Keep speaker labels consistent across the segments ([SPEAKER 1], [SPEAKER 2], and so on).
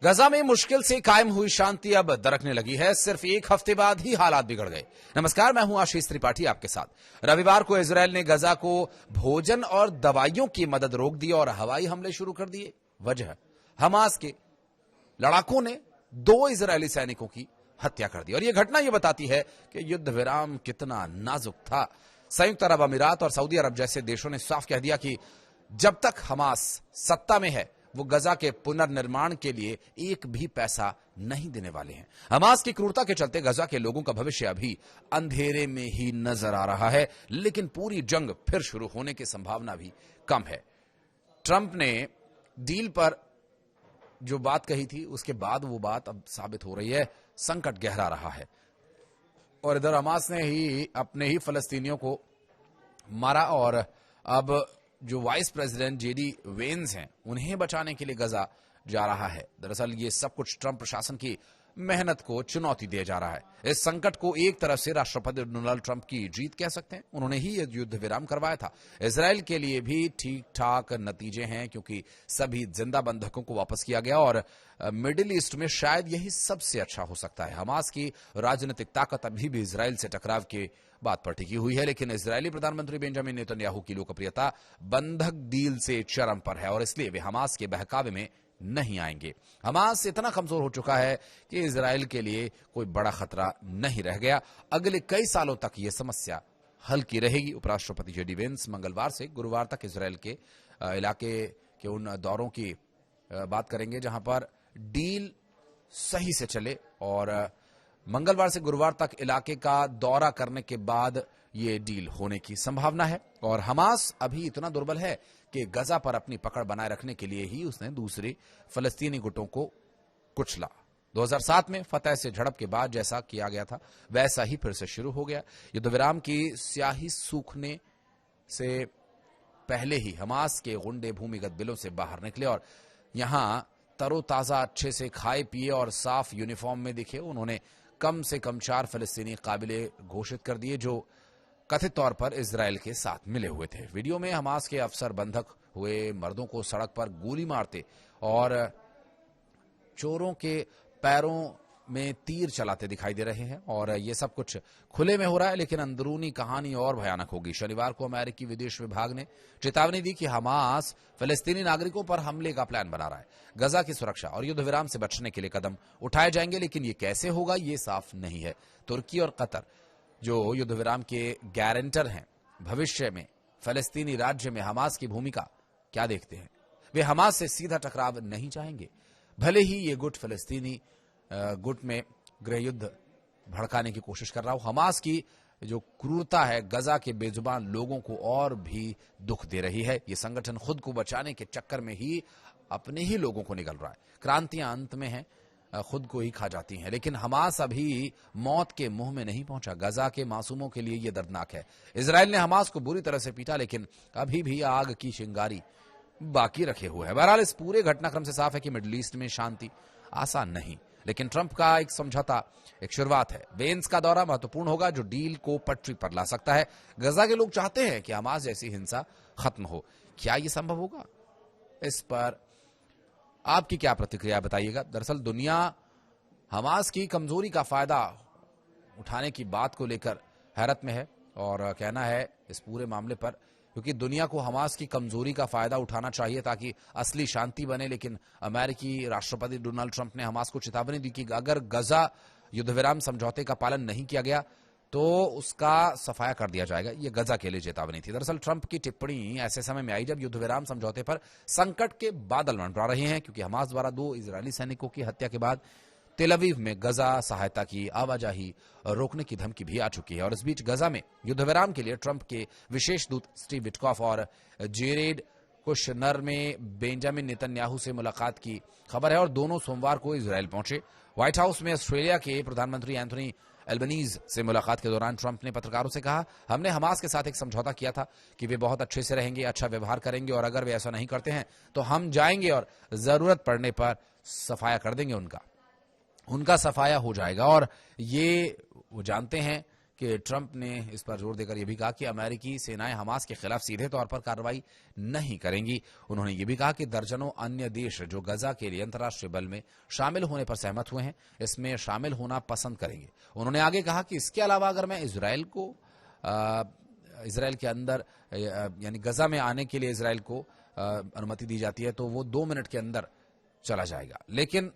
[SPEAKER 1] गजा में मुश्किल से कायम हुई शांति अब दरकने लगी है। सिर्फ एक हफ्ते बाद ही हालात बिगड़ गए। नमस्कार, मैं हूं आशीष त्रिपाठी आपके साथ। रविवार को इजरायल ने गजा को भोजन और दवाइयों की मदद रोक दी और हवाई हमले शुरू कर दिए। वजह, हमास के लड़ाकों ने 2 इजरायली सैनिकों की हत्या कर दी और यह घटना यह बताती है कि युद्ध विराम कितना नाजुक था। संयुक्त अरब अमीरात और सऊदी अरब जैसे देशों ने साफ कह दिया कि जब तक हमास सत्ता में है वो गजा के पुनर्निर्माण के लिए एक भी पैसा नहीं देने वाले हैं। हमास की क्रूरता के चलते गजा के लोगों का भविष्य अभी अंधेरे में ही नजर आ रहा है, लेकिन पूरी जंग फिर शुरू होने की संभावना भी कम है। ट्रंप ने डील पर जो बात कही थी उसके बाद वो बात अब साबित हो रही है। संकट गहरा रहा है और इधर हमास ने ही अपने ही फलस्तीनियों को मारा और अब जो वाइस प्रेसिडेंट जेडी वेंस हैं उन्हें बचाने के लिए गजा जा रहा है। दरअसल ये सब कुछ ट्रंप प्रशासन की मेहनत को चुनौती दिया जा रहा है। इस संकट को एक तरफ से राष्ट्रपति डोनाल्ड ट्रंप की जीत कह सकते हैं। उन्होंने ही यह युद्ध विराम करवाया था। इजरायल के लिए भी ठीक ठाक नतीजे हैं क्योंकि सभी जिंदा बंधकों को वापस किया गया और मिडिल ईस्ट में शायद यही सबसे अच्छा हो सकता है। हमास की राजनीतिक ताकत अभी भी इजरायल से टकराव के बात पर टिकी हुई है, लेकिन इजरायली प्रधानमंत्री बेंजामिन नेतन्याहू की लोकप्रियता बंधक डील से चरम पर है और इसलिए वे हमास के बहकावे में नहीं आएंगे। हमास इतना कमजोर हो चुका है कि इजरायल के लिए कोई बड़ा खतरा नहीं रह गया। अगले कई सालों तक यह समस्या हल की रहेगी। उपराष्ट्रपति जेडी वेंस मंगलवार से गुरुवार तक इजरायल के इलाके के उन दौरों की बात करेंगे जहां पर डील सही से चले और मंगलवार से गुरुवार तक इलाके का दौरा करने के बाद ये डील होने की संभावना है। और हमास अभी इतना दुर्बल है कि गजा पर अपनी पकड़ बनाए रखने के लिए ही उसने दूसरे फलस्तीनी गुटों को कुचला। 2007 में फतह से झड़प के बाद जैसा किया गया था वैसा ही फिर से शुरू हो गया। युद्ध विराम की स्याही सूखने से पहले ही हमास के गुंडे भूमिगत बिलों से बाहर निकले और यहां तरोताजा अच्छे से खाए पिए और साफ यूनिफॉर्म में दिखे। उन्होंने कम से कम 4 फलस्तीनी काबिले घोषित कर दिए जो कथित तौर पर इजरायल के साथ मिले हुए थे। वीडियो में हमास के अफसर बंधक हुए मर्दों को सड़क पर गोली मारते और चोरों के पैरों में तीर चलाते दिखाई दे रहे हैं और ये सब कुछ खुले में हो रहा है, लेकिन अंदरूनी कहानी और भयानक होगी। शनिवार को अमेरिकी विदेश विभाग ने चेतावनी दी कि हमास फलस्तीनी नागरिकों पर हमले का प्लान बना रहा है। गजा की सुरक्षा और युद्ध विराम से बचने के लिए कदम उठाए जाएंगे, लेकिन ये कैसे होगा ये साफ नहीं है। तुर्की और कतर जो युद्ध विराम के गारंटर हैं, भविष्य में फलस्तीनी राज्य में हमास की भूमिका क्या देखते हैं? वे हमास से सीधा टकराव नहीं चाहेंगे, भले ही ये गुट फलस्तीनी गुट में गृह युद्ध भड़काने की कोशिश कर रहा हो। हमास की जो क्रूरता है गजा के बेजुबान लोगों को और भी दुख दे रही है। ये संगठन खुद को बचाने के चक्कर में ही अपने ही लोगों को निगल रहा है। क्रांतियां अंत में हैं, खुद को ही खा जाती हैं, लेकिन हमास अभी मौत के मुंह में नहीं पहुंचा। गजा के मासूमों के लिए यह दर्दनाक है। इजरायल ने हमास को बुरी तरह से पीटा, लेकिन अभी भी आग की चिंगारी बाकी रखे हुए है। बहरहाल इस पूरे घटनाक्रम से साफ है कि मिडिल ईस्ट में शांति आसान नहीं, लेकिन ट्रंप का एक समझौता एक शुरुआत है। वेंस का दौरा महत्वपूर्ण होगा जो डील को पटरी पर ला सकता है। गजा के लोग चाहते हैं कि हमास जैसी हिंसा खत्म हो। क्या यह संभव होगा? इस पर आपकी क्या प्रतिक्रिया बताइएगा। दरअसल दुनिया हमास की कमजोरी का फायदा उठाने की बात को लेकर हैरत में है और कहना है इस पूरे मामले पर क्योंकि दुनिया को हमास की कमजोरी का फायदा उठाना चाहिए ताकि असली शांति बने। लेकिन अमेरिकी राष्ट्रपति डोनाल्ड ट्रंप ने हमास को चेतावनी दी कि अगर गजा युद्धविराम समझौते का पालन नहीं किया गया तो उसका सफाया कर दिया जाएगा। यह गजा के लिए चेतावनी थी। दरअसल ट्रंप की टिप्पणी ऐसे समय में आई जब युद्धविराम समझौते पर संकट के बादल मंडरा रहे हैं, क्योंकि हमास द्वारा 2 इजरायली सैनिकों की हत्या के बाद तेल अवीव में गजा सहायता की आवाजाही रोकने की धमकी भी आ चुकी है। और इस बीच गजा में युद्धविराम के लिए ट्रंप के विशेष दूत स्टीव विटकॉफ और जेरेड कुशनर में बेंजामिन नेतन्याहू से मुलाकात की खबर है और दोनों सोमवार को इजरायल पहुंचे। व्हाइट हाउस में ऑस्ट्रेलिया के प्रधानमंत्री एंथोनी एल्बनीज से मुलाकात के दौरान ट्रंप ने पत्रकारों से कहा, हमने हमास के साथ एक समझौता किया था कि वे बहुत अच्छे से रहेंगे, अच्छा व्यवहार करेंगे और अगर वे ऐसा नहीं करते हैं तो हम जाएंगे और जरूरत पड़ने पर सफाया कर देंगे। उनका सफाया हो जाएगा और ये वो जानते हैं कि ट्रंप ने इस पर जोर देकर यह भी कहा कि अमेरिकी सेनाएं हमास के खिलाफ सीधे तौर पर कार्रवाई नहीं करेंगी। उन्होंने यह भी कहा कि दर्जनों अन्य देश जो गजा के लिए अंतर्राष्ट्रीय बल में शामिल होने पर सहमत हुए हैं, इसमें शामिल होना पसंद करेंगे। उन्होंने आगे कहा कि इसके अलावा अगर मैं इजरायल के अंदर यानी गजा में आने के लिए इजरायल को अनुमति दी जाती है तो वो 2 मिनट के अंदर चला जाएगा, लेकिन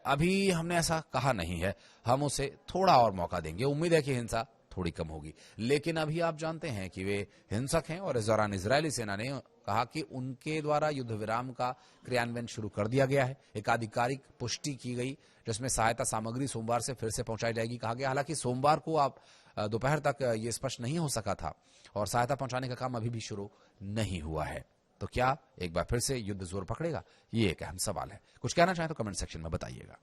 [SPEAKER 1] अभी हमने ऐसा कहा नहीं है। हम उसे थोड़ा और मौका देंगे। उम्मीद है कि हिंसा थोड़ी कम होगी, लेकिन अभी आप जानते हैं कि वे हिंसक हैं और इस दौरान इजरायली सेना ने कहा कि उनके द्वारा युद्ध विराम का क्रियान्वयन शुरू कर दिया गया है। एक आधिकारिक पुष्टि की गई जिसमें सहायता सामग्री सोमवार से फिर से पहुंचाई जाएगी, कहा गया। हालांकि सोमवार को आप दोपहर तक ये स्पष्ट नहीं हो सका था और सहायता पहुंचाने का काम अभी भी शुरू नहीं हुआ है। तो क्या एक बार फिर से युद्ध जोर पकड़ेगा? ये एक अहम सवाल है। कुछ कहना चाहें तो कमेंट सेक्शन में बताइएगा।